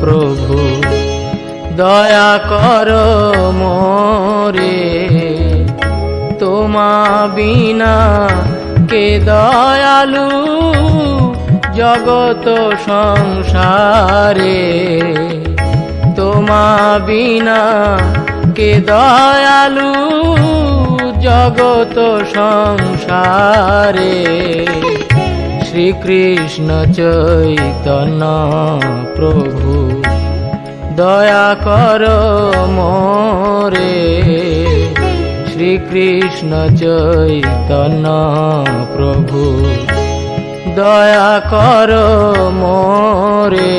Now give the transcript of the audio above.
প্রভু দয়া কর মোরে, তোমা বিনা কে দয়ালু জগত সংসারে, তোমা বিনা কে দয়ালু জগত সংসারে। শ্রীকৃষ্ণ চৈতন্য প্রভু দয়া কর মোরে, শ্রীকৃষ্ণ চৈতন্য প্রভু দয়া কর মোরে।